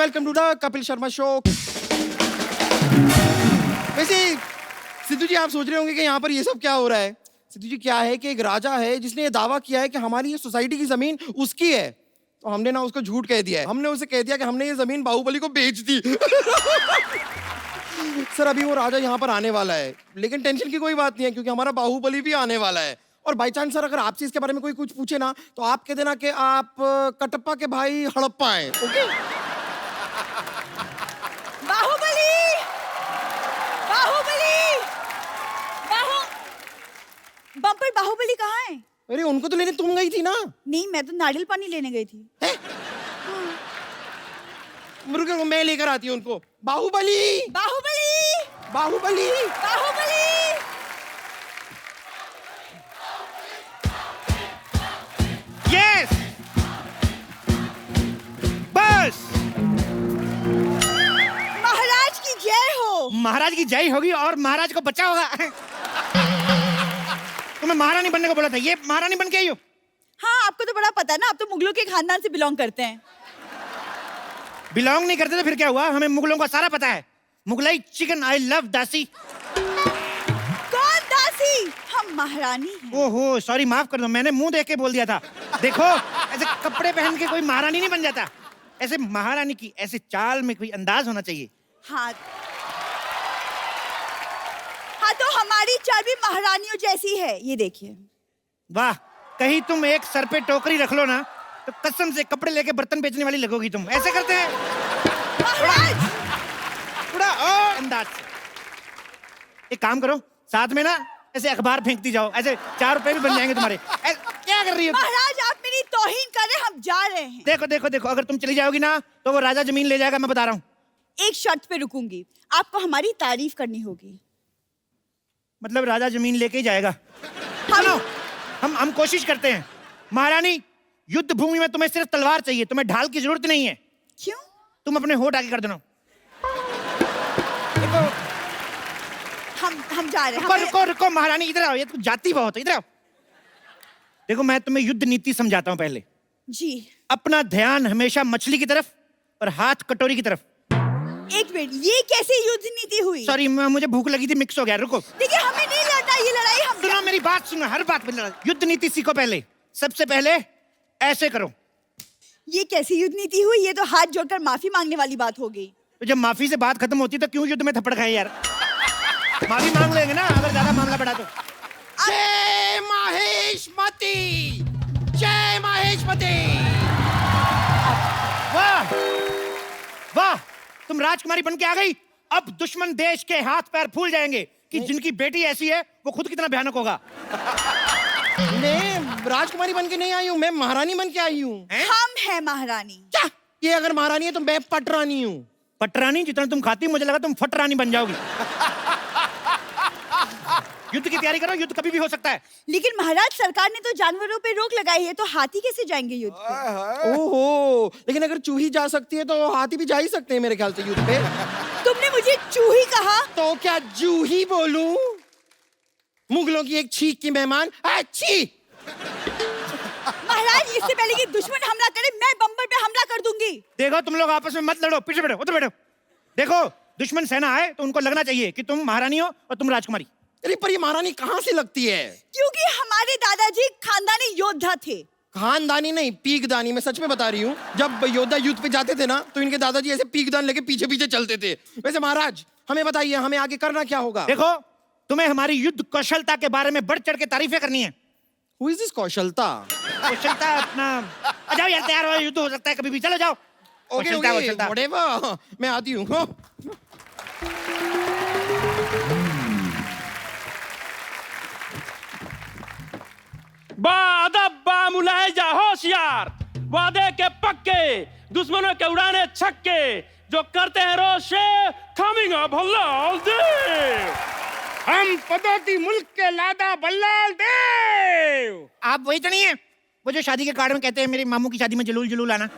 Welcome to the Kapil Sharma show. वैसे सिद्धू जी आप सोच रहे होंगे कि यहाँ पर ये सब क्या हो रहा है। सिद्धू जी क्या है कि एक राजा है जिसने ये दावा किया है कि हमारी ये सोसाइटी की जमीन उसकी है, तो हमने ना उसको झूठ कह दिया है। हमने उसे कह दिया कि हमने ये जमीन बाहुबली को बेच दी। सर अभी वो राजा यहाँ पर आने वाला है, लेकिन टेंशन की कोई बात नहीं है क्योंकि हमारा बाहुबली भी आने वाला है। और बाई चांस सर अगर आपसे इसके बारे में कोई कुछ पूछे ना तो आप कह देना कि आप कटप्पा के भाई हड़प्पा हैं। ओके बाहुबली बाहुबली बम्पर बाहुबली कहाँ है? अरे उनको तो लेने तुम गई थी ना। नहीं मैं तो नारियल पानी लेने गई थी। रुको मैं लेकर आती हूँ उनको। बाहुबली बाहुबली बाहुबली बाहुबली यस बस। महाराज की जय हो। महाराज की जय होगी और महाराज को बचा होगा। तुम्हें महारानी बनने को बोला था, ये महारानी बन के आई हो। हाँ आपको तो बड़ा पता है ना, आप तो मुगलों के खानदान से बिलोंग करते हैं। बिलोंग नहीं करते तो फिर क्या हुआ, हमें मुगलों का सारा पता है। मुगलाई चिकन आई लव दासी। कौन दासी? हम महारानी हैं। ओहो सॉरी माफ कर दो, मैंने मुंह देख के बोल दिया था। देखो ऐसे कपड़े पहन के कोई महारानी नहीं बन जाता, ऐसे महारानी की ऐसे चाल में कोई अंदाज होना चाहिए। हाँ तो हमारी चाल भी महारानियों जैसी है, ये देखिए। वाह, कहीं तुम एक सर पे टोकरी रख लो ना तो कसम से कपड़े लेके बर्तन बेचने वाली लगोगी तुम। ऐसे करते हैं महाराज थोड़ा और अंदाज से। एक काम करो, साथ में ना ऐसे अखबार फेंकती जाओ, ऐसे 4 रुपए भी बन जाएंगे तुम्हारे। क्या कर रही हो महाराज? आप मेरी तौहीन कर रहे हैं, हम जा रहे हैं। देखो देखो देखो, अगर तुम चली जाओगी ना तो वो राजा जमीन ले जाएगा, मैं बता रहा हूँ। एक शर्त पे रुकूंगी, आपको हमारी तारीफ करनी होगी। मतलब राजा जमीन लेके ही जाएगा? सुनो, हम कोशिश करते हैं। महारानी, युद्ध भूमि में तुम्हें सिर्फ तलवार चाहिए, तुम्हें ढाल की जरूरत नहीं है। क्यों? तुम अपने होठ आगे कर देना। हम जा रहे हैं। रुको रुको रुको महारानी, इधर आओ, ये तो जाती बहुत है, इधर आओ। देखो मैं तुम्हें युद्ध नीति समझाता हूँ पहले। जी। अपना ध्यान हमेशा मछली की तरफ और हाथ कटोरी की तरफ। एक मिनट, ये कैसे युद्ध नीति हुई? सॉरी मुझे भूख लगी थी, मिक्स हो गया। रुको, देखिए हमें नहीं लड़ना ये लड़ाई। हम सुनो मेरी बात, सुनो, हर बात पे लड़ाई। युद्ध नीति सीखो पहले। सबसे पहले ऐसे करो। ये कैसी युद्ध नीति हुई? ये तो हाथ जोड़कर माफी मांगने वाली बात हो गई। तो जब माफी से बात खत्म होती तो क्यों युद्ध में थप्पड़ खाए यार? माफी मांग लेंगे ना अगर ज्यादा मामला बढ़ा तो। जय महेशमती, जय महेशमती। वाह वाह, तुम राजकुमारी बन के आ गई। अब दुश्मन देश के हाथ पैर फूल जाएंगे कि जिनकी बेटी ऐसी है वो खुद कितना भयानक होगा। मैं राजकुमारी बन के नहीं आई हूँ, मैं महारानी बन के आई हूँ। हम हैं महारानी। क्या? ये अगर महारानी है तो मैं पटरानी हूँ। पटरानी? जितना तुम खाती मुझे लगा तुम फटरानी बन जाओगी। युद्ध की तैयारी करो, युद्ध कभी भी हो सकता है। लेकिन महाराज सरकार ने तो जानवरों पे रोक लगाई है, तो हाथी कैसे जाएंगे युद्ध पे? ओहो, लेकिन अगर चूही जा सकती है तो हाथी भी जा ही सकते हैं मेरे ख्याल से युद्ध पे। तुमने मुझे चूही कहा? तो क्या जूही बोलूं? मुगलों की एक छींक की मेहमान। अच्छी महाराज इससे पहले कि दुश्मन हमला करे मैं बम्बर पे हमला कर दूंगी। देखो तुम लोग आपस में मत लड़ो, पीछे बैठो, उधर बैठो। देखो दुश्मन सेना आए तो उनको लगना चाहिए कि तुम महारानी हो और तुम राजकुमारी। अरे पर ये महारानी कहाँ से लगती है? क्योंकि हमारे दादाजी खानदानी योद्धा थे। खानदानी नहीं, पीकदानी। मैं सच में बता रही हूँ, जब योद्धा युद्ध पे जाते थे ना तो इनके दादाजी ऐसे पीकदान लेके पीछे पीछे चलते थे। वैसे महाराज हमें बताइए, हमें आगे करना क्या होगा? देखो तुम्हें हमारी युद्ध कौशलता के बारे में बढ़ चढ़ के तारीफें करनी है। Who is this कौशलता? कौशलता अपना, आ जाओ यार, तैयार हो, युद्ध हो सकता है कभी भी, चलो जाओ। ओके ओके, whatever, मैं आती हूँ। बादब्बा मुलाहिजा होशियार, वादे के पक्के, दुश्मनों के उड़ाने छक्के, जो करते हैं रोशे कमिंग अप हल्लाल देव। हम पदोती मुल्क के लादा बल्लाल देव। आप वही तो नहीं है वो जो शादी के कार्ड में कहते हैं मेरे मामू की शादी में जलूल जलूल आना?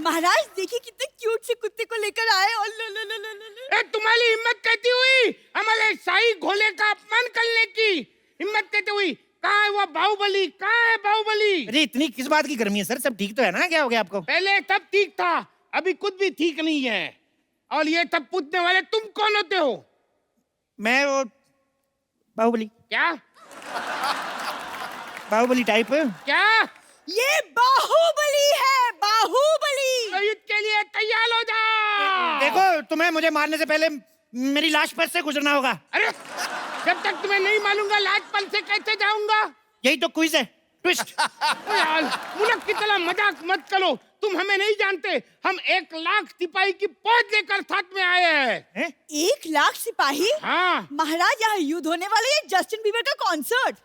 महाराज देखिए कितने क्यूट से कुत्ते को लेकर आए। और ए तुम्हारी हिम्मत कहती हुई हमारे शाही घोड़े का अपमान करने की हिम्मत कहती हुई, कहाँ है वो बाहुबली? कहाँ है बाहुबली? अरे इतनी किस बात की गर्मी है सर? सब ठीक तो है ना? क्या हो गया आपको? पहले सब ठीक था, अभी कुछ भी ठीक नहीं है। और ये सब पूछने वाले तुम कौन होते हो? मैं वो बाहुबली। क्या बाहुबली टाइप। क्या? ये बाहुबली है, बाहुबली। तो युद्ध के लिए तैयार हो जाओ। देखो, तुम्हें मुझे मारने से पहले मेरी लाश पर से गुजरना होगा। अरे जब तक तुम्हें नहीं मालूंगा लाज पल से कैसे जाऊंगा? यही तो क्विज है, ट्विस्ट। यार मुल्क की तरह मजाक मत करो, तुम हमें नहीं जानते। हम 1 लाख सिपाही की फौज लेकर साथ में आए हैं। 1 लाख सिपाही? हाँ महाराज, यहाँ युद्ध होने वाले है, जस्टिन बीबर का कॉन्सर्ट।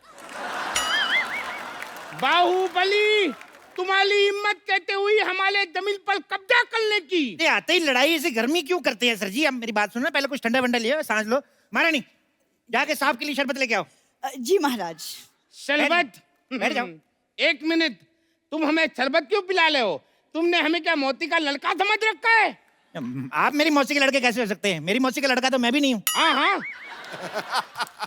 बाहुबली, तुम्हारी हिम्मत कहते हुई हमारे जमीन पर कब्जा करने की। ये आते ही लड़ाई ऐसी गर्मी क्यों करते हैं सर जी? अब मेरी बात सुनो, पहले कुछ ठंडा वंडा लियो, सांस लो। महारानी, जाके साहब के लिए शरबत लेके आओ। जी महाराज। शरबत? बैठ जाओ। 1 मिनट, तुम हमें शरबत क्यों पिला रहे हो? तुमने हमें क्या मौती का लड़का समझ रखा है? आप मेरी मौसी के लड़के कैसे हो सकते हैं? मेरी मौसी का लड़का तो मैं भी नहीं हूँ। हाँ हाँ,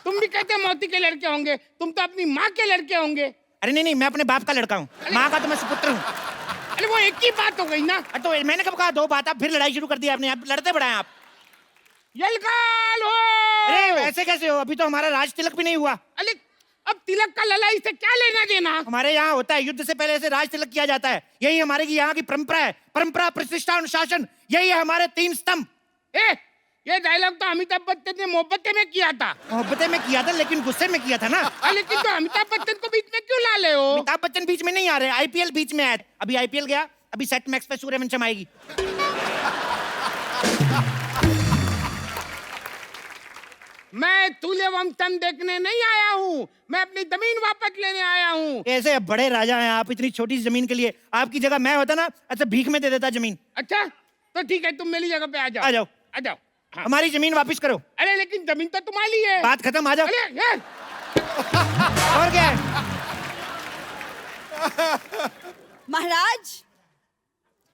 तुम भी कहते मौती के लड़के होंगे, तुम तो अपनी माँ के लड़के होंगे। अरे नहीं, मैं अपने बाप का लड़का हूँ, माँ का तो मैं सुपुत्र हूँ। अरे वो एक ही बात हो गई ना। तो मैंने कब कहा 2 बात? आप फिर लड़ाई शुरू कर दी आपने, आप लड़ते बढ़ाए आप। यलकाल हो। अरे ऐसे कैसे हो? अभी तो हमारा राज तिलक भी नहीं हुआ। अरे अब तिलक का लड़ाई से क्या लेना देना? हमारे यहाँ होता है, युद्ध से पहले से राज तिलक किया जाता है। यही हमारे की यहाँ की परंपरा है। परंपरा, प्रतिष्ठा, अनुशासन, यही है हमारे 3 स्तंभ। ये डायलॉग तो अमिताभ बच्चन ने मोहब्बतें में किया था। मोहब्बतें में किया था, लेकिन गुस्से में किया था ना। लेकिन तो अमिताभ बच्चन को बीच में क्यों ला ले हो? अमिताभ बच्चन बीच में नहीं आ रहे, आईपीएल बीच में आया। अभी आईपीएल गया, अभी सेट मैक्स पे सूर्यवंशम आएगी। मैं सूर्यवंशम देखने नहीं आया हूँ, मैं अपनी जमीन वापस लेने आया हूँ। ऐसे बड़े राजा हैं आप, इतनी छोटी सी जमीन के लिए। आपकी जगह मैं होता ना, अच्छा भीख में दे देता जमीन। अच्छा तो ठीक है, तुम मेरी जगह पे आ जाओ। आ जाओ, आ जाओ। हाँ। हमारी जमीन वापस करो। अरे लेकिन जमीन तो तुम्हारी है। बात खत्म, आ जाओ। अरे यार, और क्या है? महाराज,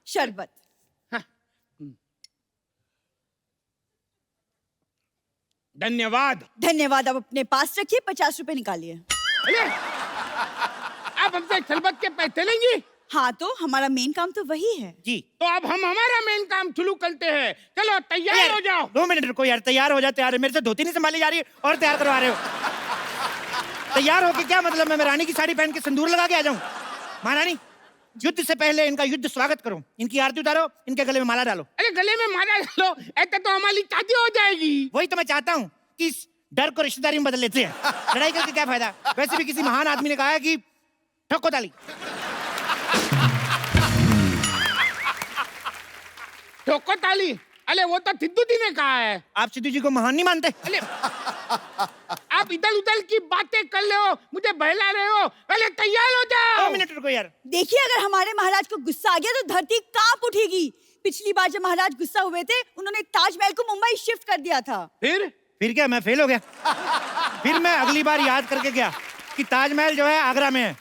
शरबत। धन्यवाद। धन्यवाद। अब अपने पास रखिए, 50 रुपए निकालिए। अरे आप हमसे शरबत के पैसे लेंगी? हाँ, तो हमारा मेन काम तो वही है जी। तो अब हम हमारा मेन काम शुरू करते हैं। चलो तैयार हो जाओ। 2 मिनट रुको यार, तैयार हो जा। तैयार है, मेरे से धोती नहीं संभाली जा रही है और तैयार करवा रहे हो। तैयार होके क्या मतलब? मैं रानी की साड़ी पहन के सिंदूर लगा के आ जाऊं? महारानी, युद्ध से पहले इनका युद्ध स्वागत करो, इनकी आरती उतारो, इनके गले में माला डालो। अरे गले में माला डालो, ऐसा तो हमारी शादी हो जाएगी। वही तो मैं चाहता हूँ कि इस डर को रिश्तेदारी में बदल लेते हैं। लड़ाई करके क्या फायदा? वैसे भी किसी महान आदमी ने कहा है कि ठोको ताली। ठोको ताली? अरे वो तो सिद्धू जी ने कहा है। आप सिद्धू जी को महान नहीं मानते? अरे आप इधर उधर की बातें कर रहे हो, मुझे बहला रहे हो। पहले तैयार हो जाओ। 2 मिनट रुको यार। देखिए, अगर हमारे महाराज को गुस्सा आ गया तो धरती कांप उठेगी। पिछली बार जब महाराज गुस्सा हुए थे, उन्होंने ताजमहल को मुंबई शिफ्ट कर दिया था। फिर क्या, मैं फेल हो गया? फिर मैं अगली बार याद करके गया कि ताजमहल जो है आगरा में है।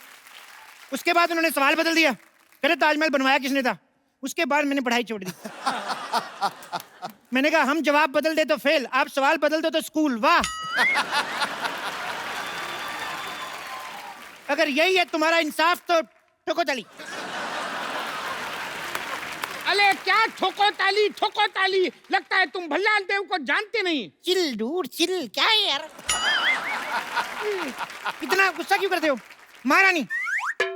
उसके बाद उन्होंने सवाल बदल दिया, कह रहे ताजमहल बनवाया किसने था? उसके बाद मैंने पढ़ाई छोड़ दी। मैंने कहा हम जवाब बदल दे तो फेल, आप सवाल बदल दो तो स्कूल। वाह! अगर यही है तुम्हारा इंसाफ तो ठोको ताली। अरे क्या ठोको ताली? ठोको ताली? लगता है तुम भल्लाल देव को जानते नहीं। चिल डूड चिल, क्या है यार? इतना गुस्सा क्यों करते हो? महारानी,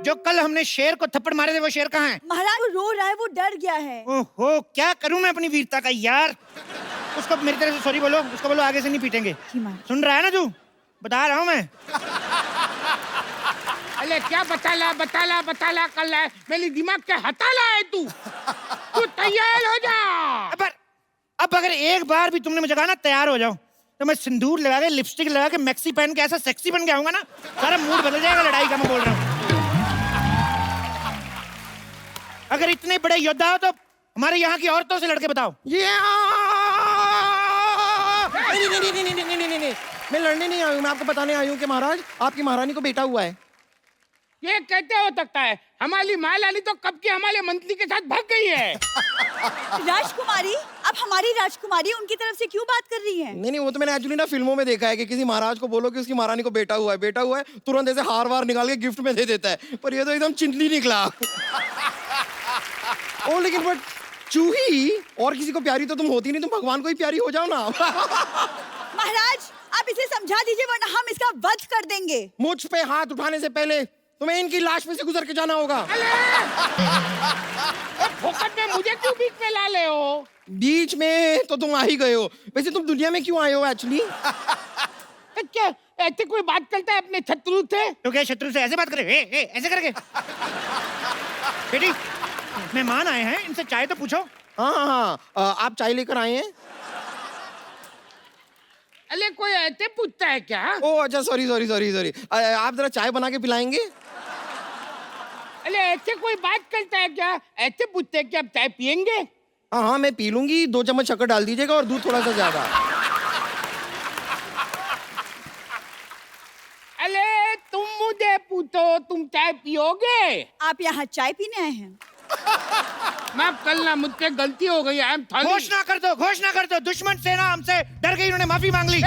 जो कल हमने शेर को थप्पड़ मारे थे वो शेर कहाँ है? महाराज वो रो रहा है, वो डर गया है। ओहो, क्या करूं मैं अपनी वीरता का यार? उसको मेरी तरफ से सॉरी बोलो, उसको बोलो आगे से नहीं पीटेंगे। सुन रहा है ना तू? बता रहा हूँ मैं। अरे क्या बताला कर रहा है? मेरी दिमाग के हटाला है तू। तू तैयार हो जा। अब अगर एक बार भी तुमने मुझे कहा ना तैयार हो जाओ, तो मैं सिंदूर लगा के, लिपस्टिक लगा के, मैक्सी पहन के ऐसा सेक्सी बन के आऊंगा ना, सारा मूड बदल जाएगा लड़ाई का। मैं बोल रहा हूँ, अगर इतने बड़े योद्धा हो तो हमारे यहाँ की औरतों से लड़के बताओ। नहीं, मैं लड़ने नहीं आई हूँ, मैं आपको बताने आई हूँ कि महाराज आपकी महारानी को बेटा हुआ है। ये कैसे हो सकता है? हमारी महारानी तो कब की हमारे मंत्री के साथ भाग गई है। राजकुमारी, आप आप हमारी राजकुमारी उनकी तरफ से क्यों बात कर रही हैं? नहीं, वो तो मैंने एक्चुअली ना फिल्मों में देखा है कि किसी महाराज को बोलो कि उसकी महारानी को बेटा हुआ है, तुरंत ऐसे हार वार निकाल के गिफ्ट में दे देता है, पर ये तो एकदम चिंटली निकला। ओ लेकिन बट चूही और किसी को प्यारी तो तुम होती नहीं, तुम भगवान को ही प्यारी हो जाओ ना। महाराज आप इसे समझा दीजिए वरना हम इसका वध कर देंगे। मुझ पे हाथ उठाने से पहले तुम्हें इनकी लाश में से गुजर के जाना होगा। फोकट में मुझे क्यों बीच में ला ले हो? बीच में तो तुम आ ही गए हो, वैसे तुम दुनिया में क्यों आए हो एक्चुअली? क्या ऐसे कोई बात करता है अपने शत्रु से? तो क्या शत्रु से ऐसे बात करे? ऐसे करके? बेटी मेहमान आए हैं, इनसे चाय तो पूछो। हाँ, आप चाय लेकर आए हैं? अरे कोई ऐसे पूछता है क्या? ओ अच्छा, सॉरी। आप जरा चाय बना के पिलाएंगे? अरे ऐसे कोई बात करता है क्या? ऐसे पूछते हैं कि आप चाय पियेंगे? हाँ, मैं पी लूंगी, 2 चम्मच शक्कर डाल दीजिएगा और दूध थोड़ा सा ज्यादा। अरे तुम मुझे पूछो तुम चाय पियोगे? आप यहाँ चाय पीने आए हैं? माफ करना, मुझसे गलती हो गई। घोषणा कर दो, दुश्मन सेना हमसे डर गई, उन्होंने माफी मांग ली।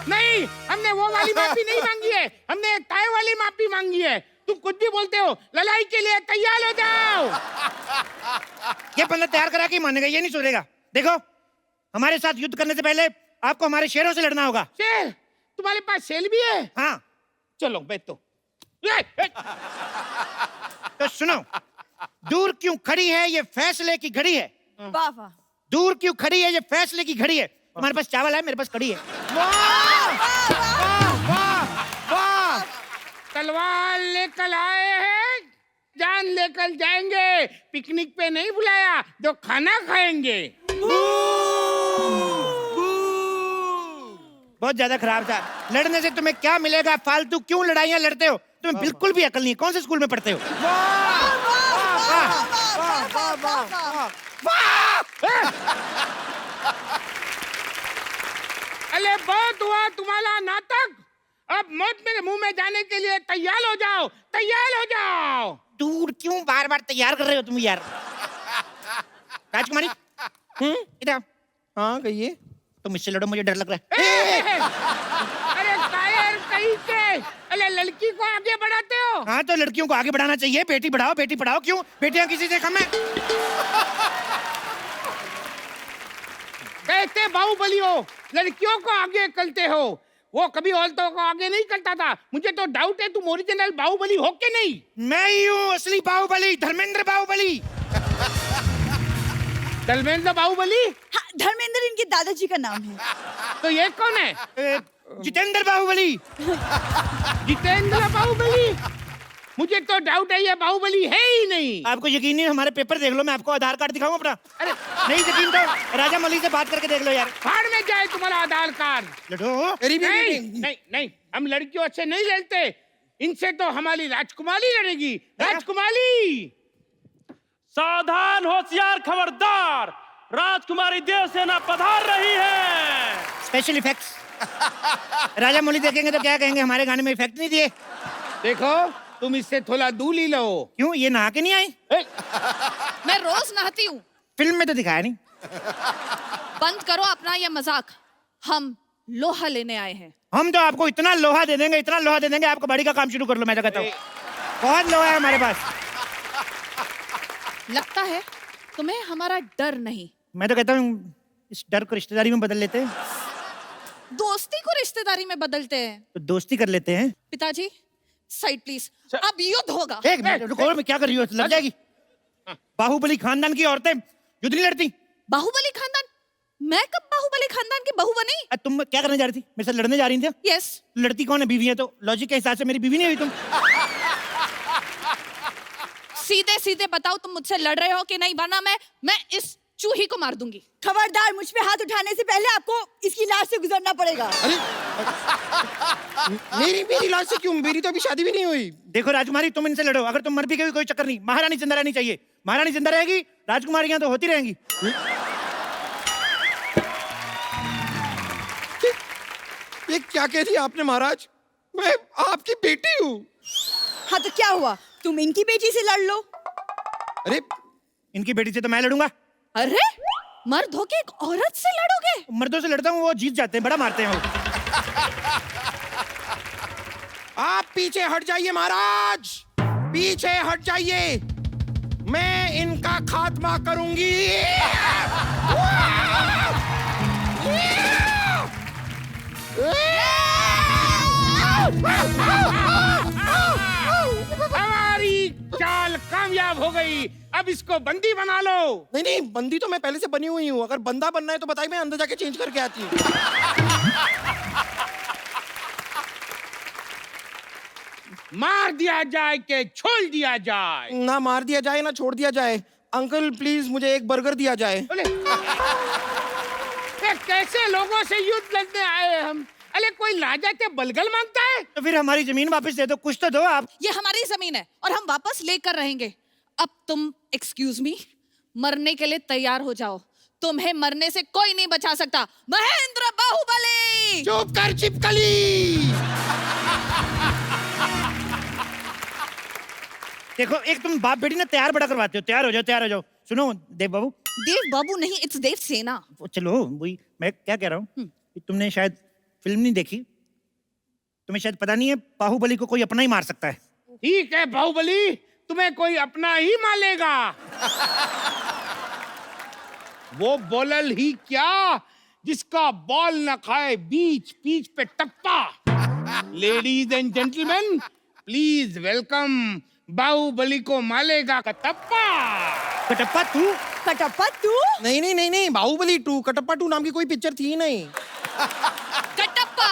नहीं, हमने वो वाली माफी नहीं मांगी है, हमने काय वाली माफी मांगी है। तुम कुछ भी बोलते हो, लड़ाई के लिए तैयार हो जाओ। ये बंदा तैयार करा के मानेगा, ये नहीं सुधरेगा। देखो हमारे साथ युद्ध करने से पहले आपको हमारे शेरों से लड़ना होगा। शेर? तुम्हारे पास शेर भी है? हाँ चलो बैठो। तो सुनो, दूर क्यों खड़ी है ये फैसले की घड़ी है। वाह वाह। दूर क्यों खड़ी है ये फैसले की घड़ी है। तुम्हारे पास चावल है, मेरे पास कड़ी है। तलवार लेकर आए हैं, जान लेकर जाएंगे। पिकनिक पे नहीं बुलाया जो खाना खाएंगे। बहुत ज्यादा खराब था। लड़ने से तुम्हें क्या मिलेगा? फालतू क्यों लड़ाइयाँ लड़ते हो? तुम्हें बिल्कुल भी अकल नहीं है। कौन से स्कूल में पढ़ते हो? अरे बहुत हुआ तुम्हारा नाटक, अब मौत मेरे मुंह में जाने के लिए तैयार हो जाओ, तैयार हो जाओ। दूर क्यों बार बार तैयार कर रहे हो तुम यार? राजकुमारी इधर आओ। हाँ कहिए। तुम इससे लड़ो, मुझे डर लग रहा है। अरे कायर कहीं के, अरे लड़की को आगे बढ़ाते हो। हाँ तो लड़कियों को आगे बढ़ाना चाहिए। बेटी बढ़ाओ, बेटी पढ़ाओ। क्यों बेटियां किसी से कम है? कहते बाहुबली हो, लड़कियों को आगे करते हो। वो कभी औरतों को आगे नहीं करता था। मुझे तो डाउट है तुम ओरिजिनल बाहुबली हो के नहीं। मैं ही हूँ असली बाहुबली, धर्मेंद्र बाहुबली। धर्मेंद्र बाहुबली? हाँ, धर्मेंद्र इनके दादाजी का नाम है। तो ये कौन है? जितेंद्र बाहुबली। जितेंद्र बाहुबली? मुझे तो डाउट है ये बाहुबली है ही नहीं। आपको यकीन नहीं? हमारे पेपर देख लो, मैं आपको आधार कार्ड दिखाऊं अपना। अरे नहीं यकीन तो राजा मौली से बात करके देख लो यार। फाड़ में जाए तुम्हारा आधार कार्ड। लड़ो। नहीं, हम लड़कियों से नहीं लड़ते। इनसे तो हमारी राजकुमारी लड़ेगी। राजकुमारी सावधान, होशियार, खबरदार, राजकुमारी देवसेना पधार रही है। Special effects. राजा मौली देखेंगे तो क्या कहेंगे, हमारे गाने में इफेक्ट नहीं दिए। देखो तुम इससे थोड़ा दूर ही लो। क्यों, ये नहा के नहीं आई? मैं रोज नहाती हूँ। फिल्म में तो दिखाया नहीं। बंद करो अपना ये मजाक। हम लोहा लेने आए हैं। हम तो आपको इतना लोहा दे देंगे, इतना लोहा दे देंगे, आपको बड़ी का काम शुरू कर लो। मैं तो कहता हूँ बहुत लोहा है हमारे पास। लगता है तुम्हें हमारा डर नहीं। मैं तो कहता हूँ इस डर को रिश्तेदारी में बदल लेते हैं। दोस्ती को रिश्तेदारी में बदलते हैं। तो दोस्ती कर लेते हैं। पिताजी साइड प्लीज, अब युद्ध होगा। एक मिनट रुको, मैं क्या कर रही हूँ? लग जाएगी। बाहुबली खानदान की औरतें युद्ध नहीं लड़ती। बाहुबली खानदान? मैं कब बाहुबली खानदान की बहू बनी? तुम क्या करने जा रही थी? मेरे साथ लड़ने जा रही थी? यस। लड़ती कौन है? बीवी है। तो लॉजिक के हिसाब से मेरी बीवी नहीं हुई तुम। सीधे सीधे बताओ तुम मुझसे लड़ रहे हो कि नहीं, वरना मैं इस चूही को मार दूंगी। खबरदार, मुझ पे हाथ उठाने से पहले आपको इसकी लाश से गुजरना पड़ेगा। अरे मेरी लाश से क्यों? मेरी तो अभी शादी भी नहीं हुई। देखो राजकुमारी, तुम इनसे लड़ो। अगर तुम मर भी गई कोई चक्कर नहीं, महारानी जिंदा रहनी चाहिए। महारानी जिंदा रहेगी, राजकुमारियां तो होती रहेंगी। ये क्या कह दिया आपने महाराज? मैं आपकी बेटी हूँ। हाँ तो क्या हुआ, तुम इनकी बेटी से लड़ लो। अरे इनकी बेटी से तो मैं लड़ूंगा। अरे मर्द होके एक औरत से लड़ोगे? मर्दों से लड़ता हूँ, वो जीत जाते हैं, बड़ा मारते हैं वो। आप पीछे हट जाइए महाराज, पीछे हट जाइए, मैं इनका खात्मा करूंगी। हमारी चाल कामयाब हो गई, अब इसको बंदी बना लो। नहीं नहीं, बंदी तो मैं पहले से बनी हुई हूँ, अगर बंदा बनना है तो बताइए, मैं अंदर जाके चेंज करके आती हूँ। मार दिया जाए के छोड़ दिया जाए? ना मार दिया जाए ना छोड़ दिया जाए। अंकल प्लीज मुझे एक बर्गर दिया जाए। बोले ये कैसे लोगों से युद्ध लड़ने आए हम? अरे कोई राजा के बलगल मांगता है? तो फिर हमारी जमीन वापस दे दो, कुछ तो दो आप। ये हमारी जमीन है और हम वापस लेकर रहेंगे। अब तुम एक्सक्यूज मी, मरने के लिए तैयार हो जाओ, तुम्हें मरने से कोई नहीं बचा सकता। महेंद्र बाहुबली। चुप कर चिपकली। देखो, एक तुम बाप बेटी ना तैयार बड़ा करवाते हो। तैयार हो जाओ, तैयार हो जाओ। सुनो देव बाबू, देव बाबू नहीं, इट्स देव सेना। चलो वही मैं क्या कह रहा हूँ, तुमने शायद फिल्म नहीं देखी, तुम्हें शायद पता नहीं है बाहुबली को कोई अपना ही मार सकता है। ठीक है बाहुबली, तुम्हें कोई अपना ही मालेगा। वो बोलल ही क्या जिसका बॉल न खाए बीच पीच पे टप्पा। Ladies and gentleman, please welcome Baahubali को मालेगा कटप्पा। कटप्पा तू? कटप्पा तू? नहीं नहीं नहीं नहीं, बाहुबली 2, कटप्पा 2 नाम की कोई पिक्चर थी नहीं। कटप्पा,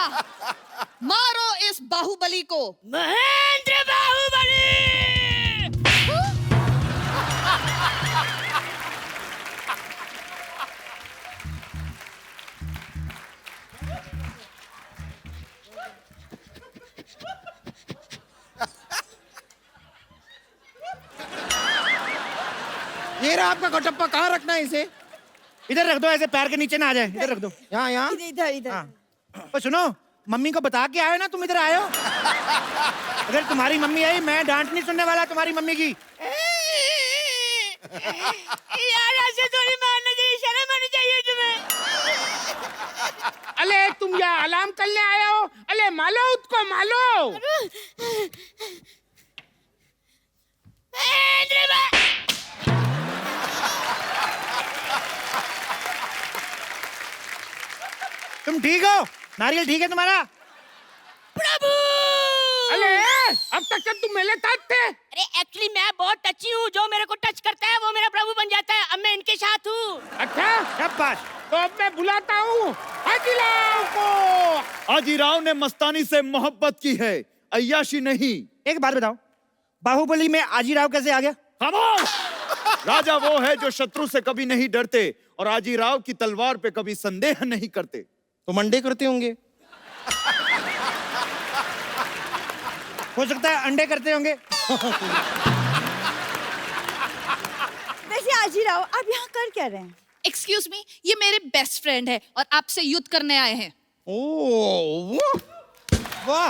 मारो इस बाहुबली को। महेंद्र बाहुबली। ये रहा आपका कटप्पा, कहाँ रखना है इसे? इधर रख दो, ऐसे पैर के नीचे ना आ जाए। इधर रख दो। यहाँ यहाँ। इधर इधर। हाँ। और सुनो, मम्मी को बता के आए ना तुम इधर आए हो। अगर तुम्हारी मम्मी आई, मैं डांट नहीं सुनने वाला तुम्हारी मम्मी की। यार ऐसे थोड़ी मारना चाहिए, शर्म आनी चाहिए तुम्हें। अले तुम यहाँ अलार्म करने आए हो? अले मालो उसको, मालो। तुम ठीक हो? नारियल ठीक है तुम्हारा? अले अब तक जब तुम मेरे साथ थे। अरे एक्चुअली मैं बहुत टची हूँ, जो मेरे को टच करता है वो मेरा प्रभु बन जाता है। अब मैं इनके साथ हूँ। अच्छा शाबाश। तो अब मैं बुलाता हूँ हाजीराव को। हाजीराव ने मस्तानी से मोहब्बत की है, अय्याशी नहीं। एक बात बताओ, बाहुबली में आजीराव कैसे आ गया? खामोश! राजा वो है जो शत्रु से कभी नहीं डरते और आजीराव की तलवार पे कभी संदेह नहीं करते। तो मंडे करते होंगे। हो सकता है अंडे करते होंगे। वैसे आजीराव, आप यहाँ कर क्या रहे हैं? एक्सक्यूज मी, ये मेरे बेस्ट फ्रेंड है और आपसे युद्ध करने आए हैं। ओह वाह,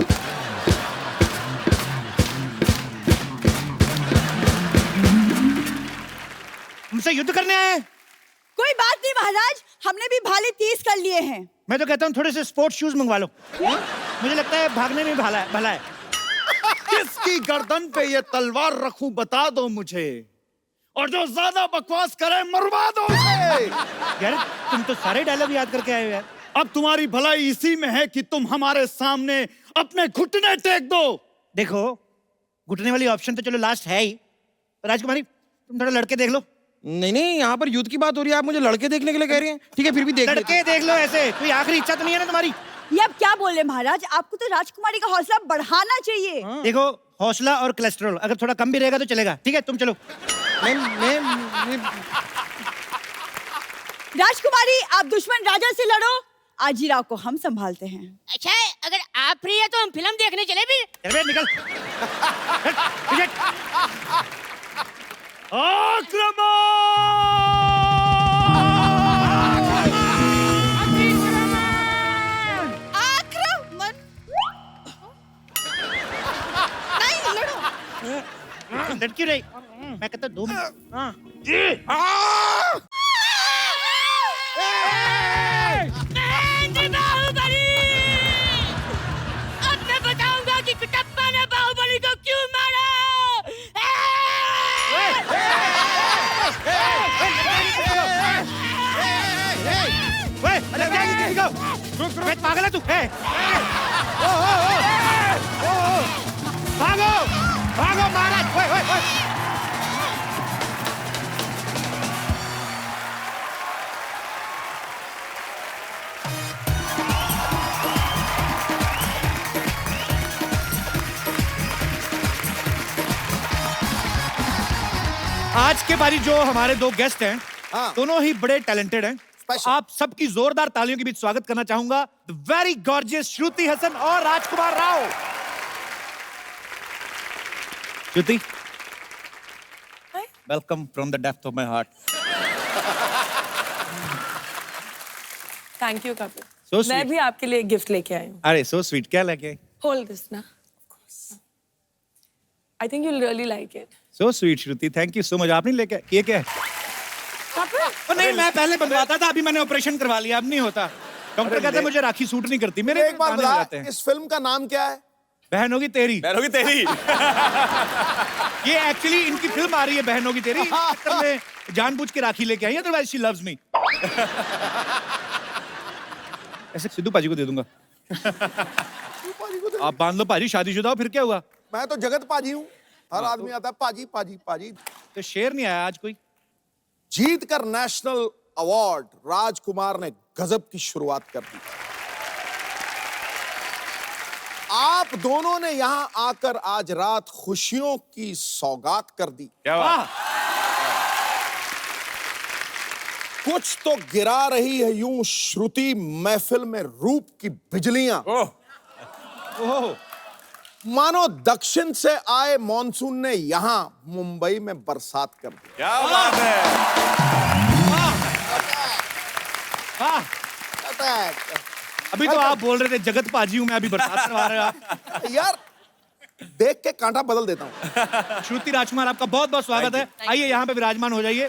हमसे युद्ध करने आए हैं? कोई बात नहीं महाराज, हमने भी भाले 30 कर लिए हैं। मैं तो कहता हूँ थोड़े से स्पोर्ट्स शूज मंगवा लो। मुझे लगता है भागने में भला है। किसकी गर्दन पे ये तलवार रखूं बता दो मुझे, और जो ज्यादा बकवास करे मरवा दो उसे। यार तुम तो सारे डायलॉग याद करके आए हो यार। अब तुम्हारी भलाई इसी में है कि तुम हमारे सामने अपने घुटने टेक दो। देखो, घुटने वाली ऑप्शन तो चलो लास्ट है ही। राजकुमारी, तुम थोड़ा लड़के देख लो। नहीं नहीं, यहाँ पर युद्ध की बात हो रही है, आप मुझे लड़के देखने के लिए कह रही हैं? ठीक है फिर भी देख लेते लड़के हैं। देख लो ऐसे, कोई आखिरी इच्छा तो नहीं है ना तुम्हारी? ये आप क्या बोल रहे हैं महाराज, आपको तो राजकुमारी का हौसला बढ़ाना चाहिए। देखो, हौसला और कोलेस्ट्रॉल अगर थोड़ा कम भी रहेगा तो चलेगा। ठीक है, तुम चलो। मैं राजकुमारी, आप दुश्मन राजा से लड़ो, आजीराव को हम संभालते हैं। अच्छा है, अगर आप फ्री है तो हम फिल्म देखने चले भी। चल बे, निकल। आक्रमण। नहीं लड़ो। लड़की रही मैं कहता 2 मिनट। हाँ महेंद्र बाहुबली, अब मैं बताऊंगा कि कटप्पा ने बाहुबली को क्यों मारा। अरे क्या किसी को पागल है तू? भागो भागो महाराज। ओए ओए ओए आज के बारी जो हमारे 2 गेस्ट हैं, दोनों ही बड़े टैलेंटेड हैं। आप सबकी जोरदार तालियों के बीच स्वागत करना चाहूंगा the very gorgeous Shruti Haasan और Rajkummar Rao. Shruti, welcome from the depth of my heart. Thank you Kapil. So मैं sweet. भी आपके लिए गिफ्ट लेके आई हूँ। अरे सो स्वीट, क्या लेके? होल्ड दिस ना। I think you will really like it. So sweet Shruti, thank you so much. आपने लेके ये क्या है? कपिल, नहीं, मैं पहले बनवाता था, अभी मैंने ऑपरेशन करवा लिया, अब नहीं होता। डॉक्टर कहते हैं मुझे राखी सूट नहीं करती। मेरे एक बार दाने हो जाते बता, हैं। इस फिल्म का नाम क्या है? बहन होगी तेरी। बहन होगी तेरी। ये एक्चुअली इनकी फिल्म आ रही है बहन होगी तेरी, मैं जानबूझ के राखी लेके आई, अदरवाइज शी लव्स मी। ऐसे सिद्धू पाजी को दे दूंगा। आप बांध लो पाजी, शादीशुदा हो, फिर क्या हुआ? मैं तो जगत पाजी हूँ, हर आदमी आता है पाजी पाजी पाजी। तो शेर नहीं आया आज कोई? जीत कर नेशनल अवार्ड राजकुमार ने गजब की शुरुआत कर दी। आप दोनों ने यहां आकर आज रात खुशियों की सौगात कर दी। क्या बात? कुछ तो गिरा रही है यूं श्रुति महफिल में रूप की बिजलियां। ओह, मानो दक्षिण से आए मॉनसून ने यहां मुंबई में बरसात कर दी। क्या बात है? हाँ, अभी तो आप बोल रहे थे जगत पाजी हूं मैं, अभी बरसात करवा रहे हो आप। यार देख के कांटा बदल देता हूं। श्रुति राजकुमार, आपका बहुत बहुत स्वागत है। आइए यहाँ पे विराजमान हो जाइए।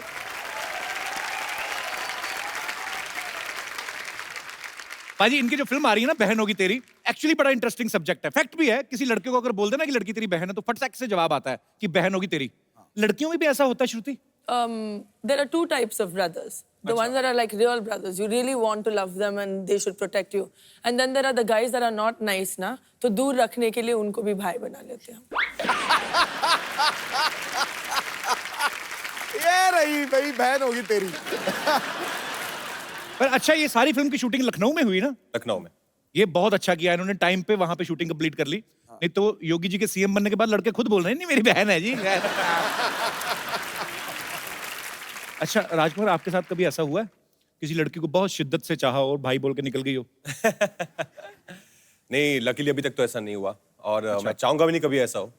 पाजी, इनकी जो फिल्म आ रही है ना बहन होगी तेरी, एक्चुअली बड़ा इंटरेस्टिंग सब्जेक्ट है। फैक्ट भी है, किसी लड़के को अगर बोल देना कि लड़की तेरी बहन है तो फट से जवाब आता है कि बहन होगी तेरी। लड़कियों में भी ऐसा होता है श्रुति? there are 2 types of brothers. The ones that are like real brothers. You really want to love them and they should protect you. And then there are the guys that are not nice ना, तो दूर रखने के लिए उनको भी भाई बना लेते हैं। ये रही भाई बहन होगी तेरी। पर अच्छा, ये सारी फिल्म की शूटिंग लखनऊ में हुई ना? लखनऊ में। ये बहुत अच्छा किया इन्होंने, टाइम पे वहां पे शूटिंग कंप्लीट कर ली। नहीं तो योगी जी के सीएम बनने के बाद लड़के खुद बोल रहे हैं नहीं मेरी बहन है जी। अच्छा राजकुमार, आपके साथ कभी ऐसा हुआ है किसी लड़की को बहुत शिद्दत से चाहा और भाई बोल के निकल गई हो? नहीं, लकीली अभी तक तो ऐसा नहीं हुआ और मैं चाहूंगा भी नहीं कभी ऐसा हो।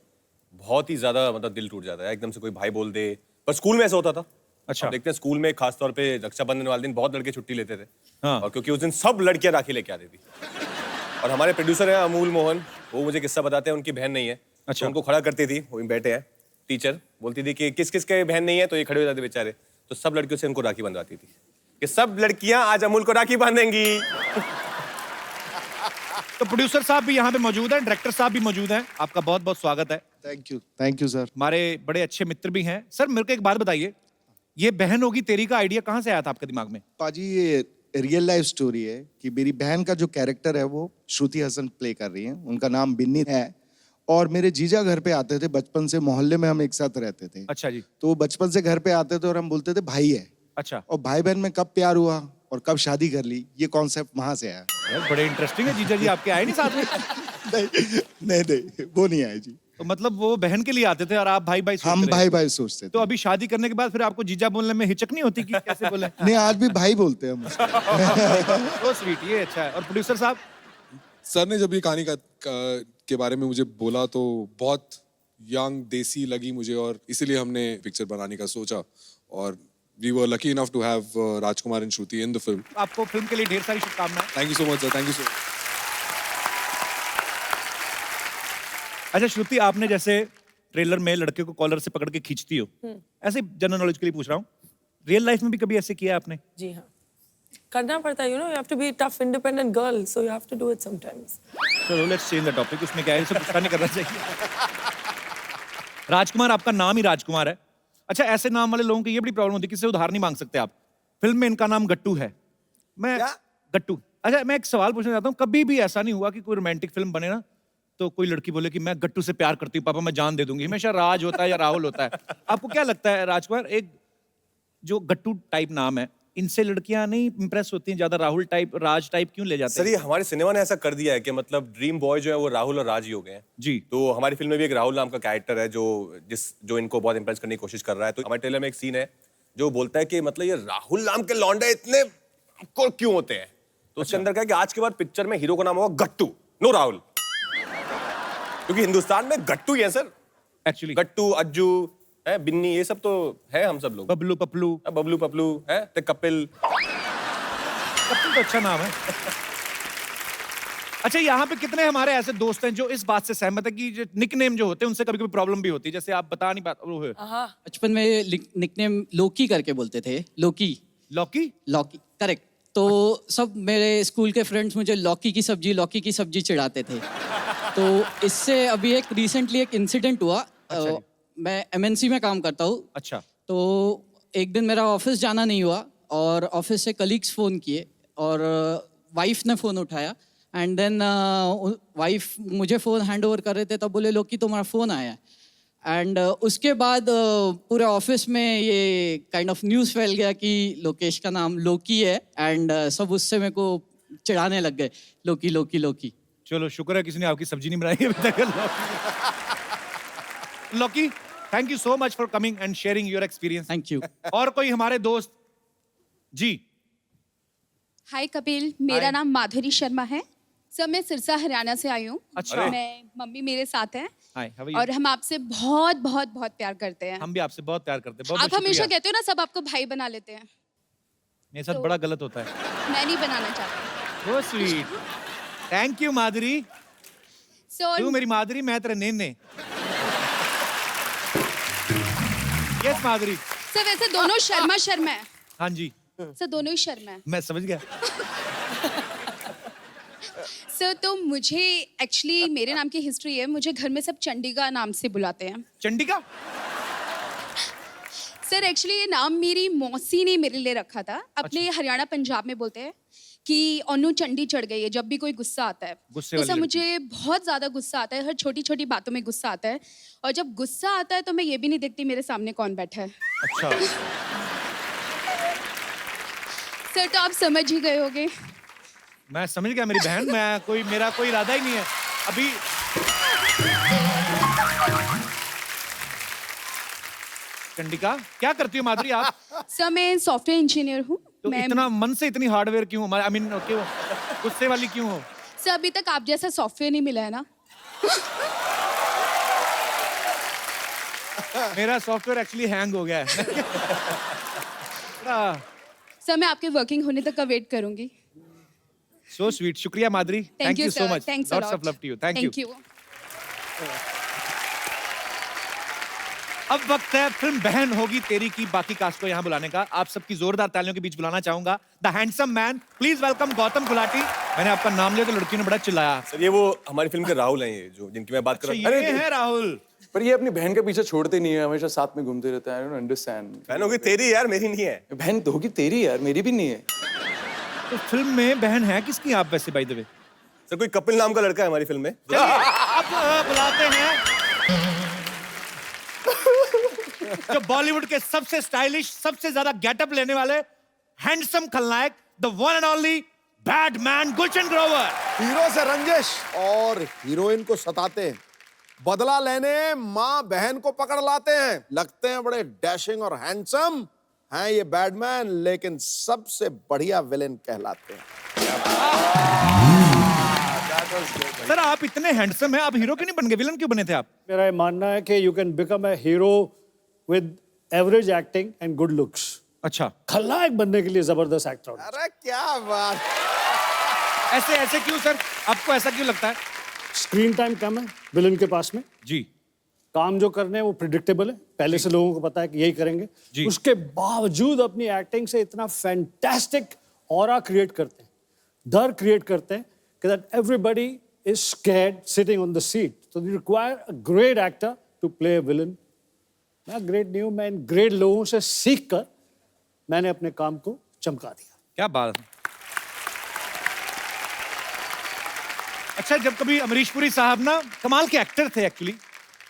बहुत ही ज्यादा मतलब दिल टूट जाता है एकदम से कोई भाई बोल दे। पर स्कूल में ऐसा होता था। अच्छा, देखते हैं स्कूल में खास तौर पे रक्षाबंधन वाले दिन बहुत लड़के छुट्टी लेते थे। हाँ। और क्योंकि उस दिन सब लड़कियां राखी लेके आती थी और हमारे प्रोड्यूसर हैं अमूल मोहन, वो मुझे किस्सा बताते हैं, उनकी बहन नहीं है। अच्छा। तो उनको खड़ा करती थी, वो बैठे हैं, टीचर बोलती थी कि किस किस के बहन नहीं है, तो ये खड़े हो जाते बेचारे। तो सब लड़कियों से उनको राखी बंधवाती थी कि सब लड़कियां आज अमूल को राखी बांधेंगी। तो प्रोड्यूसर साहब भी यहाँ पे मौजूद हैं, डायरेक्टर साहब भी मौजूद हैं, आपका बहुत बहुत स्वागत है। Thank you sir. हमारे बड़े अच्छे मित्र भी हैं। सर मेरे को एक बात बताइए, ये बहन होगी तेरी का आइडिया कहाँ से आया था आपके दिमाग में? पाजी, ये रियल लाइफ स्टोरी है कि मेरी बहन का जो कैरेक्टर है वो श्रुति हसन प्ले कर रही है। उनका नाम बिन्नी है और मेरे जीजा घर पे आते थे बचपन से, मोहल्ले में हम एक साथ रहते थे। अच्छा जी। तो वो बचपन से घर पे आते थे और हम बोलते थे भाई है। अच्छा। और भाई बहन में कब प्यार हुआ और कब शादी कर ली, ये कॉन्सेप्ट वहां से आया। यार बड़े इंटरेस्टिंग है, जीजा जी आपके आए नहीं साथ में? नहीं, वो नहीं आए जी। तो मतलब वो बहन के लिए आते थे और आप भाई भाई हम भाई भाई सोचते थे। तो अभी शादी करने के बाद फिर आपको जीजा बोलने में हिचक नहीं होती कि कैसे बोले? नहीं, आज भी भाई बोलते हैं हम उसको। तो स्वीट, ये अच्छा है। और प्रोड्यूसर साहब? सर ने जब ये कहानी के बारे में मुझे बोला तो बहुत यंग देसी लगी मुझे और इसीलिए हमने पिक्चर बनाने का सोचा और we were lucky enough to have Rajkumar and Shruti in the film. आपको फिल्म के लिए ढेर सारी शुभकामनाएं। Thank you so much sir, thank you so much. अच्छा श्रुति, आपने जैसे ट्रेलर में लड़के को कॉलर से पकड़ के खींचती हो, ऐसे जनरल नॉलेज के लिए पूछ रहा हूँ, रियल लाइफ में भी कभी ऐसे किया आपने? जी हाँ, करना पड़ता है, you know, you have to be a tough independent girl, so you have to do it sometimes. चलो लेट्स चेंज द टॉपिक, उसमें क्या है, ये सब गुस्सा नहीं करना चाहिए। राजकुमार, आपका नाम ही राजकुमार है। अच्छा, ऐसे नाम वाले लोगों की ये बड़ी प्रॉब्लम होती है, किसी से उधार नहीं मांग सकते आप। फिल्म में इनका नाम गट्टू है। गट्टू। अच्छा, मैं एक सवाल पूछना चाहता हूँ, कभी भी ऐसा नहीं हुआ कि कोई रोमांटिक फिल्म बने ना तो कोई लड़की बोले कि मैं गट्टू से प्यार करती हूँ, पापा मैं जान दे दूंगी? हमेशा राज होता है या राहुल होता है। आपको क्या लगता है राजकुमार, एक जो गट्टू टाइप नाम है, इनसे लड़कियां नहीं इंप्रेस होती हैं ज्यादा? राहुल टाइप, राज टाइप क्यों ले जाते हैं? सर, ये हमारे सिनेमा ने ऐसा कर दिया है कि मतलब ड्रीम बॉय जो है वो राहुल और राज ही हो गए हैं जी। तो हमारी फिल्म में भी एक राहुल नाम का कैरेक्टर है जो इनको बहुत इंप्रेस करने की कोशिश कर रहा है। तो हमारे ट्रेलर में एक सीन है जो बोलता है कि मतलब ये राहुल नाम के लौंडे इतने आपको क्यों होते हैं। तो उसके अंदर क्या है कि आज के बाद पिक्चर में हीरो का नाम होगा गट्टू, नो राहुल, क्योंकि हिंदुस्तान में गट्टू ही है सर। एक्चुअली गट्टू, अज्जू है, बिन्नी, ये सब तो है हम सब लोग। बबलू पपलू, बबलू पपलू है, ते कपिल। कपिल तो अच्छा नाम है। अच्छा, यहाँ पे कितने हमारे ऐसे दोस्त हैं जो इस बात से सहमत है कि जो निकनेम जो होते हैं उनसे कभी कभी प्रॉब्लम भी होती है, जैसे आप बता नहीं पाते? बचपन में निकनेम लोकी करके बोलते थे। लोकी, लौकी, लौकी, करेक्ट। तो सब मेरे स्कूल के फ्रेंड्स मुझे लौकी की सब्जी चिढ़ाते थे। तो इससे अभी एक रिसेंटली एक इंसिडेंट हुआ। अच्छा मैं MNC में काम करता हूँ। अच्छा। तो एक दिन मेरा ऑफिस जाना नहीं हुआ और ऑफिस से कलीग्स फ़ोन किए और वाइफ ने फ़ोन उठाया एंड देन वाइफ मुझे फ़ोन हैंड ओवर कर रहे थे, तब बोले लोकी तुम्हारा फ़ोन आया है। एंड उसके बाद पूरे ऑफिस में ये काइंड ऑफ न्यूज़ फैल गया कि लोकेश का नाम लोकी है एंड सब उससे मेरे को चिढ़ाने लग गए, लोकी लोकी लोकी। चलो शुक्र है किसी ने आपकी सब्जी नहीं बनाई अभी तक। लोकी, thank you so much for coming and sharing your experience. Thank you. और कोई हमारे दोस्त? जी। हाय कपिल, मेरा नाम माधुरी शर्मा है। सर, मैं सिरसा हरियाणा से आई हूँ। अच्छा। मैं, मम्मी मेरे साथ हैं। हाय, हाउ आर यू? और हम आपसे बहुत बहुत बहुत प्यार करते हैं। हम भी आपसे बहुत प्यार करते हैं। बहुत आप हमेशा कहते हो ना सब आपको भाई बना लेते हैं। मेरे साथ बड़ा गलत होता है। मैं नहीं बनाना चाहती। So sweet. थैंक यू माधुरी। तू मेरी माधुरी, मैं तेरा नेने। यस माधुरी। सर वैसे दोनों शर्मा शर्मा है। हाँ जी। सर दोनों ही शर्मा है। मैं समझ गया। सर तो मुझे एक्चुअली मेरे नाम की हिस्ट्री है, मुझे घर में सब चंडिका नाम से बुलाते हैं। चंडिका? सर एक्चुअली ये नाम मेरी मौसी ने मेरे लिए रखा था। अपने हरियाणा पंजाब में बोलते हैं कि ओनू चंडी चढ़ गई है जब भी कोई गुस्सा आता है। तो सर मुझे बहुत ज़्यादा गुस्सा आता है, हर छोटी छोटी बातों में गुस्सा आता है। और जब गुस्सा आता है तो मैं ये भी नहीं देखती मेरे सामने कौन बैठा है। अच्छा। सर तो आप समझ ही गए होगे। मैं समझ गया मेरी बहन, मेरा कोई इरादा ही नहीं है अभी। चंडिका, क्या करती हो माधुरी आप? सर मैं सॉफ्टवेयर इंजीनियर हूँ। तो इतना मन से इतनी हार्डवेयर क्यों? आई मीन क्यों गुस्से वाली क्यों हो? सर अभी तक आप जैसा सॉफ्टवेयर नहीं मिला है ना। मेरा सॉफ्टवेयर एक्चुअली हैंग हो गया है। सर मैं आपके वर्किंग होने तक का वेट करूंगी। सो स्वीट, शुक्रिया Madhuri, thank you so much, lots of love to you, thank you. अब वक्त है फिल्म बहन होगी तेरी की बाकी कास्ट को यहाँ बुलाने का। आप सबकी जोरदार तालियों के बीच बुलाना चाहूंगा the handsome man, please welcome Gautam Gulati. मैंने आपका नाम लिया तो लड़की ने बड़ा चिल्लाया। सर ये वो हमारी फिल्म के राहुल हैं, ये जो जिनकी मैं बात कर रहा हूँ। ये है राहुल। पर ये अपनी बहन के पीछे छोड़ते नहीं है, हमेशा साथ में घूमते रहते हैं। I don't understand. बहन होगी तेरी यार, मेरी नहीं है। बहन तो होगी तेरी यार, मेरी भी नहीं है। तो फिल्म में बहन है किसकी आप वैसे बाय द वे? सर कोई कपिल नाम का लड़का है हमारी फिल्म में। अब बुलाते हैं जो बॉलीवुड के सबसे स्टाइलिश, सबसे ज्यादा गेटअप लेने वाले हैंडसम खलनायक, the one and only badman Gulshan Grover. Hero से रंजिश और हीरोइन को सताते हैं, बदला लेने माँ बहन को पकड़ लाते हैं। लगते हैं बड़े डैशिंग और हैंडसम हैं ये बैडमैन, लेकिन सबसे बढ़िया विलेन कहलाते हैं। सर आप इतने हैंडसम हैं, आप हीरो क्यों नहीं बन गए, विलन क्यों बने थे आप? मेरा ये मानना है कि you can become a hero with average acting and good looks. अच्छा। खलनायक बनने के लिए जबरदस्त एक्टर। अरे क्या बात। ऐसे क्यों सर, आपको ऐसा क्यों लगता है? स्क्रीन टाइम कम है विलन के पास में जी। काम जो करने हैं वो प्रिडिक्टेबल है, पहले से लोगों को पता है कि यही करेंगे। उसके बावजूद अपनी एक्टिंग से इतना फैंटास्टिक ऑरा क्रिएट करते हैं, डर क्रिएट करते हैं कि that everybody is scared sitting on the seat. So they require a great actor to play a villain. मैं ग्रेट नहीं हूं, मैं इन ग्रेट लोगों से सीख कर मैंने अपने काम को चमका दिया। क्या बात है। अच्छा, जब कभी अमरीश पुरी साहब ना कमाल के एक्टर थे एक्चुअली,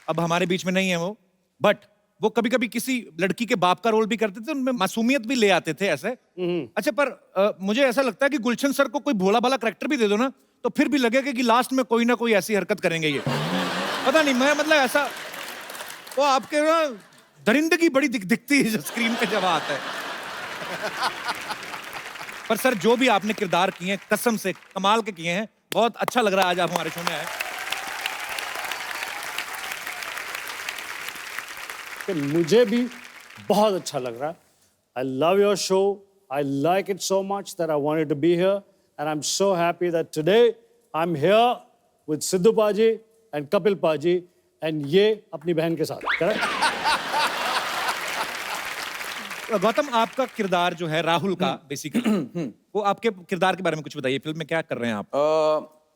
अब हमारे बीच में नहीं है वो, बट वो कभी कभी किसी लड़की के बाप का रोल भी करते थे, उनमें मासूमियत भी ले आते थे ऐसे। अच्छा, पर मुझे ऐसा लगता है कि गुलशन सर को कोई भोला भाला करैक्टर भी दे दो ना, तो फिर भी लगेगा कि लास्ट में कोई ना कोई ऐसी हरकत करेंगे ये। पता नहीं, मैं मतलब ऐसा, वो आपके ना दरिंदगी बड़ी दिखती है स्क्रीन पे जब आता है। पर सर, जो भी आपने किरदार किए हैं कसम से कमाल के किए हैं, बहुत अच्छा लग रहा है आज आप हमारे शो में आए। कि मुझे भी बहुत अच्छा लग रहा है। I love your show. I like it so much that I wanted to be here, and I'm so happy that today I'm here with Sidhu Paji and Kapil Paji, and ये अपनी बहन के साथ। Correct? गौतम, आपका किरदार जो है राहुल का बेसिकली, वो आपके किरदार के बारे में कुछ बताइए। फिल्म में क्या कर रहे हैं आप?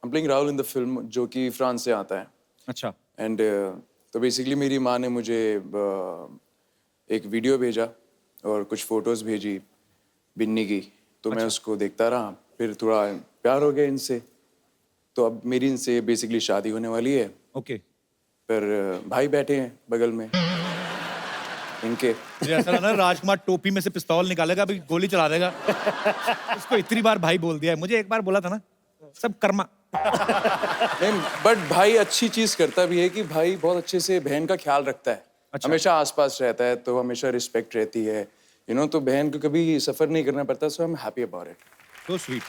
I'm playing Rahul in the film, जो कि फ्रांस से आता है। अच्छा। एंड तो बेसिकली मेरी माँ ने मुझे एक वीडियो भेजा और कुछ फोटोज भेजी बिन्नी की, तो मैं उसको देखता रहा, फिर थोड़ा प्यार हो गया इनसे, तो अब मेरी इनसे बेसिकली शादी होने वाली है। ओके। फिर भाई बैठे हैं बगल में इनके। मुझे ऐसा लगा ना राजकुमार टोपी में से पिस्तौल निकालेगा, अभी गोली चला देगा। उसको इतनी बार भाई बोल दिया है, मुझे एक बार बोला था ना, सब कर्मा। नहीं, बट भाई अच्छी चीज करता भी है कि भाई बहुत अच्छे से बहन का ख्याल रखता है। अच्छा। हमेशा आसपास रहता है, तो हमेशा रिस्पेक्ट रहती है, यू नो, तो बहन को कभी सफर नहीं करना पड़ता। So I am happy about it. So sweet.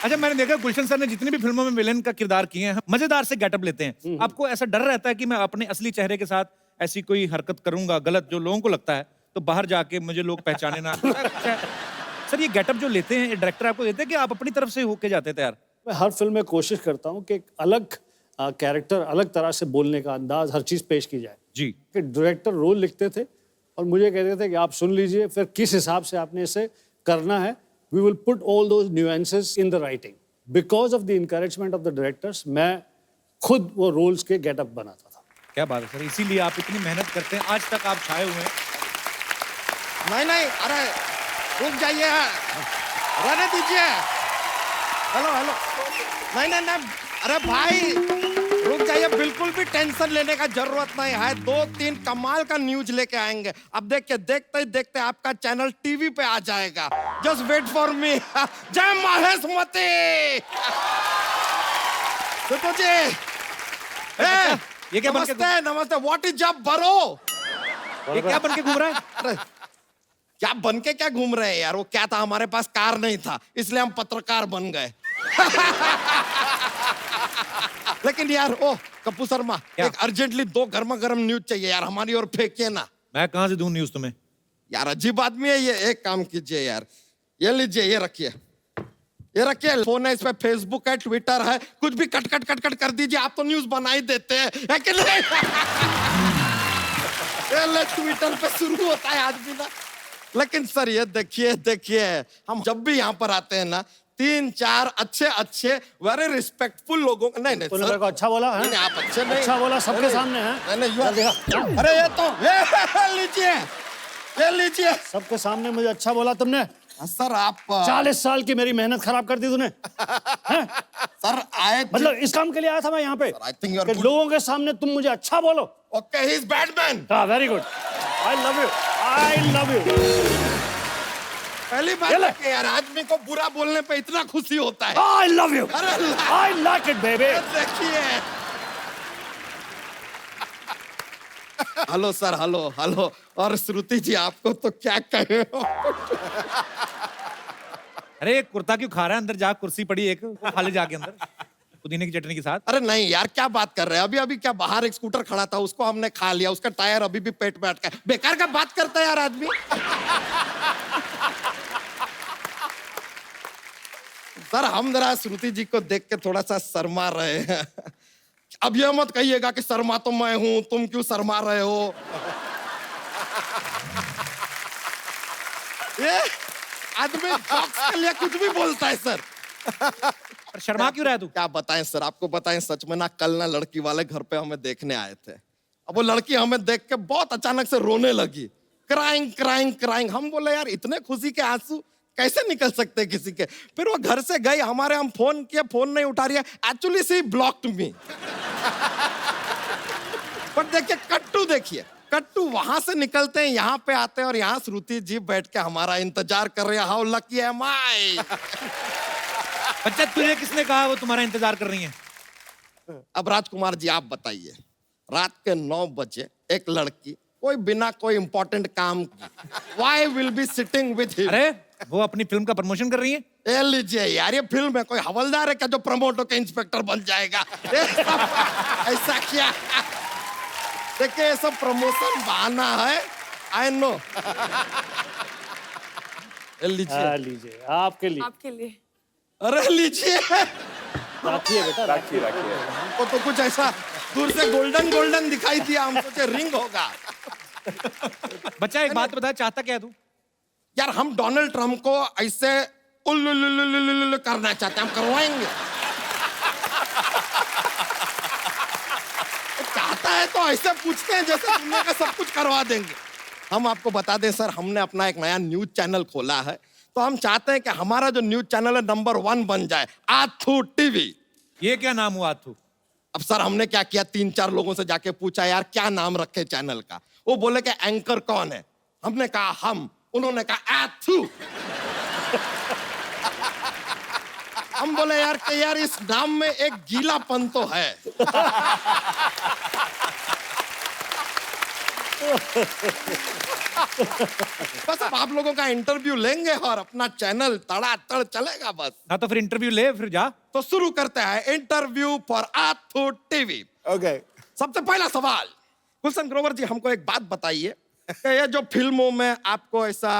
अच्छा, मैंने देखा गुलशन सर ने जितनी भी फिल्मों में विलेन का किरदार किए हैं, मजेदार से गेटअप लेते हैं। आपको ऐसा डर रहता है कि मैं अपने असली चेहरे के साथ ऐसी कोई हरकत करूंगा गलत, जो लोगों को लगता है, तो बाहर जाके मुझे लोग पहचाने ना? सर, ये गेटअप जो लेते हैं डायरेक्टर आपको देते हैं कि आप अपनी तरफ से होके जाते हैं तैयार? मैं हर फिल्म में कोशिश करता हूँ कि एक अलग कैरेक्टर, अलग तरह से बोलने का अंदाज, हर चीज पेश की जाए जी। कि डायरेक्टर रोल लिखते थे और मुझे कहते थे कि आप सुन लीजिए, फिर किस हिसाब से आपने इसे करना है। We will put all those nuances in the writing. Because of the encouragement of the directors, मैं खुद वो रोल्स के गेटअप बनाता था। क्या बात है सर, इसीलिए आप इतनी मेहनत करते हैं, आज तक आप छाए हुए हैं। नहीं, अरे रुक जाइए, रहने दीजिए। हेलो, नहीं, अरे भाई रुक जाइए, बिल्कुल भी टेंशन लेने का जरूरत नहीं है। 2-3 कमाल का न्यूज लेके आएंगे। अब देखिए, देखते ही देखते आपका चैनल टीवी पे आ जाएगा। Just wait for me. जय महेशमती। सिद्धू जी, ये क्या नमस्ते। व्हाट इज जब बरो? ये क्या बन के घूम रहा है? अरे क्या बन के क्या घूम रहे हैं यार? वो क्या था, हमारे पास कार नहीं था, इसलिए हम पत्रकार बन गए। लेकिन यार, ओ कपूर शर्मा, एक अर्जेंटली 2 गर्मा गर्म न्यूज चाहिए यार, हमारी ओर फेंकिए ना। मैं कहां से दूं न्यूज तुम्हें? यार अजीब आदमी है ये। एक काम कीजिए यार, ये लीजिए, ये रखिए, ये रखिए। फोन है, इस पे फेसबुक है, ट्विटर है, कुछ भी कट कर दीजिए। आप तो न्यूज बना ही देते हैं, है कि नहीं? ट्विटर पे शुरू होता है आदमी ना। लेकिन सर ये देखिए, हम जब भी यहाँ पर आते हैं ना, 3-4 अच्छे वेरी रिस्पेक्टफुल लोगों को, नहीं तूने मेरे को अच्छा बोला है? नहीं, आप अच्छे नहीं, अच्छा बोला सबके सामने है। नहीं, अरे ये तो ये लीजिए, सबके सामने मुझे अच्छा बोला तुमने। सर आप 40 साल की मेरी मेहनत खराब कर दी तूने। सर आए, मतलब इस काम के लिए आया था मैं यहाँ पे कि लोगों के सामने तुम मुझे अच्छा बोलो। Okay, he is bad man. हाँ, very good. I love you. पहली बार है यार, आदमी को बुरा बोलने पे इतना खुशी होता है। आई love you. I like it baby. देखिए, हेलो सर, हेलो। और श्रुति जी, आपको तो क्या कहे। अरे कुर्ता क्यों खा रहा है? अंदर जा, कुर्सी पड़ी एक, वो खा ले जाके अंदर पुदीने की चटनी के साथ। अरे नहीं यार, क्या बात कर रहे हैं? अभी क्या बाहर एक स्कूटर खड़ा था, उसको हमने खा लिया, उसका टायर अभी भी पेट में अटका है। बेकार का बात करता है यार आदमी। सर हम जरा श्रुति जी को देख के थोड़ा सा शर्मा रहे हैं। अब ये मत कहिएगा कि शर्मा तो मैं हूं, तुम क्यों शर्मा रहे हो। ये आदमी जॉक्स के लिए कुछ भी बोलता है सर। पर शर्मा क्यों रहा है तू? क्या बताएं सर, आपको बताएं सच में ना, कल ना लड़की वाले घर पे हमें देखने आए थे। अब वो लड़की हमें देख के बहुत अचानक से रोने लगी, क्राइंग क्राइंग क्राइंग। हम बोले यार इतने खुशी के आंसू कैसे निकल सकते किसी के। फिर वो घर से गई, हमारे हम फोन किए, फोन नहीं उठा रही है। एक्चुअली सी ब्लॉक्ड मी। पर देखिए कट्टू, देखिए कट्टू वहां से निकलते हैं, यहाँ पे आते हैं और यहाँ श्रुति जी बैठ के हमारा इंतजार कर रही है। हाउ लकी एम आई। बच्चा तुझे किसने कहा वो तुम्हारा इंतजार कर रही है? अब राजकुमार जी आप बताइए, रात के 9 बजे एक लड़की कोई बिना कोई इंपॉर्टेंट काम why will be sitting with him? अरे वो अपनी फिल्म का प्रमोशन कर रही है। ए लीजिए यार, ये फिल्म है, कोई हवलदार है क्या जो प्रमोट होकर इंस्पेक्टर बन जाएगा? ऐसा क्या? देखिए ये सब प्रमोशन बहाना है, आई नो। लीजिए लीजिए आपके लिए। आपके लिए। अरे लीजिए, राखिए बेटा, राखिए राखिए। हमको तो कुछ ऐसा दूर से गोल्डन गोल्डन दिखाई दिया, हम सोचे रिंग होगा। बच्चा एक बात बता, चाहता क्या तू? यार हम डोनाल्ड ट्रम्प को ऐसे उल्लुल्लुल्लुल्लुल्लुल्लु करना चाहते हैं, हम करवाएंगे। चाहता है तो ऐसे पूछते हैं जैसे दुनिया का सब कुछ करवा देंगे। हम आपको बता दें सर, हमने अपना एक नया न्यूज चैनल खोला है, तो हम चाहते हैं कि हमारा जो न्यूज चैनल है नंबर 1 बन जाए, आथू टीवी। ये क्या नाम हुआ आथू? अब सर हमने क्या किया, 3-4 लोगों से जाके पूछा यार क्या नाम रखे चैनल का। वो बोले कि एंकर कौन है? हमने कहा हम, उन्होंने कहा आथू। हम बोले यार कि यार इस नाम में एक गीलापन तो है। बस अब आप लोगों का इंटरव्यू लेंगे और अपना चैनल तड़ातड़ चलेगा बस। हाँ तो फिर इंटरव्यू ले, फिर जा। तो शुरू करते हैं इंटरव्यू फॉर आथू टीवी। ओके। सबसे पहला सवाल, गुलशन ग्रोवर जी हमको एक बात बताइए कि ये जो फिल्मों में आपको ऐसा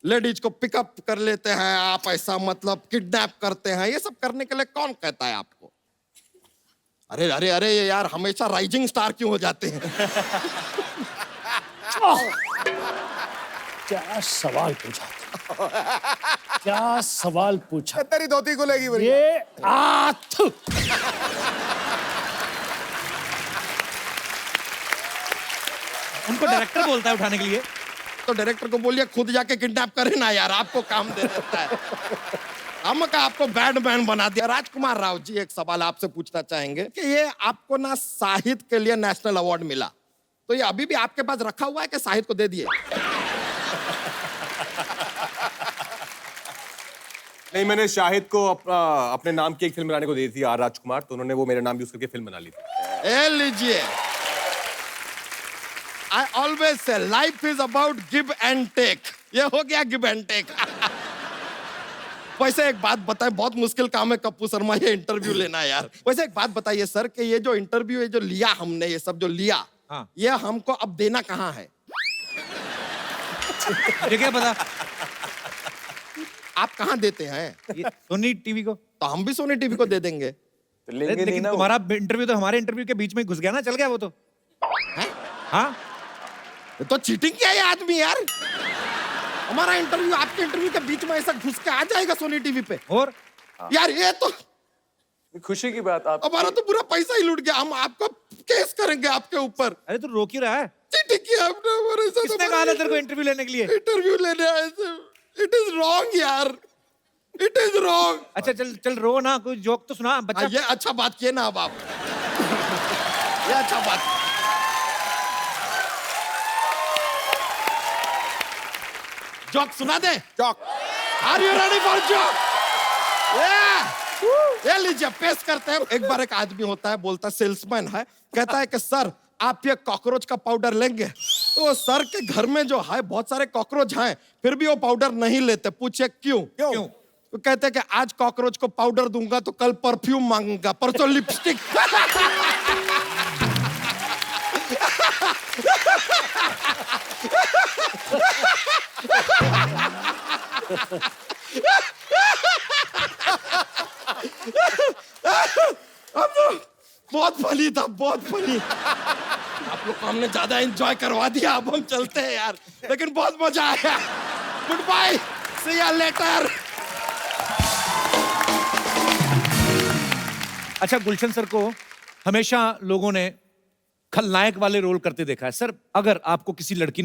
लेडीज को पिकअप कर लेते हैं, आप ऐसा मतलब किडनैप करते हैं, ये सब करने के लिए कौन कहता है आपको? अरे अरे अरे यार हमेशा राइजिंग स्टार क्यों हो जाते हैं? क्या सवाल पूछा, क्या सवाल पूछा। तेरी धोती को लेगी ये आथू। उनको डायरेक्टर बोलता है उठाने के लिए, तो डायरेक्टर को बोलिए खुद जाके किडनैप करे ना यार, आपको काम दे देता है। हम का आपको बैडमैन बना दिया। राजकुमार राव जी एक सवाल आपसे पूछना चाहेंगे कि ये आपको ना साहित्य के लिए नेशनल अवार्ड मिला, तो ये अभी भी आपके पास रखा हुआ है कि साहित्य को दे दिए? नहीं, मैंने शाहिद को अपने नाम की एक फिल्म बनाने को दी थी, आर राजकुमार, तो उन्होंने वो मेरा नाम यूज करके फिल्म बना ली थी। ए लीजिए, I always say life is about give and take. ये हो गया give and take. वैसे एक बात बताएं, बहुत मुश्किल काम है कप्पू शर्मा ये इंटरव्यू लेना यार। वैसे एक बात बताइए सर कि ये जो इंटरव्यू है जो लिया हमने, ये सब जो लिया, हाँ। ये हमको अब देना कहाँ है? ये क्या पता? आप कहाँ देते हैं? सोनी टीवी को। तो हम भी सोनी टीवी को दे देंगे। तो लेंगे लेकिन तुम्हारा इंटरव्यू तो हमारे इंटरव्यू के बीच में घुस गया ना, चल गया वो तो। हाँ तो चीटिंग किया ये आदमी यार। हमारा इंटरव्यू आपके इंटरव्यू के बीच में ऐसा घुस के आ जाएगा सोनी टीवी पे? और यार ये तो खुशी की बात। आप हमारा तो पूरा पैसा ही लूट गया, हम आपको केस करेंगे आपके ऊपर। अरे तू रोक ही रहा है। चीटिंग किया आपने हमारे साथ। किसने कहा था तेरे को इंटरव्यू लेने के लिए? इंटरव्यू लेने आए थे। इट इज रॉन्ग यार, इट इज रॉन्ग। अच्छा चल चल रो ना, कोई जोक तो सुना बच्चा। ये अच्छा बात किए ना अब आप, ये अच्छा बात। जोक सुना दे। Joke. Are you ready for joke? ये लीजिए पेश करते हैं। एक बार एक आदमी होता है, बोलता है, सेल्समैन है, कहता है कि सर आप ये कॉकरोच का पाउडर लेंगे? तो सर के घर में जो है बहुत सारे कॉकरोच हैं, फिर भी वो पाउडर नहीं लेते। पूछे क्यों? क्यों? तो कहते हैं कि आज कॉकरोच को पाउडर दूंगा तो कल परफ्यूम मांगूंगा, परसों लिपस्टिक। बहुत फनी था, बहुत फनी। आप लोग को हमने ज्यादा एंजॉय करवा दिया, अब हम चलते हैं यार, लेकिन बहुत मजा आया। Good bye, see you later. अच्छा, गुलशन सर को हमेशा लोगों ने खलनायक वाले रोल करते देखा है। सर, अगर आपको किसी लड़की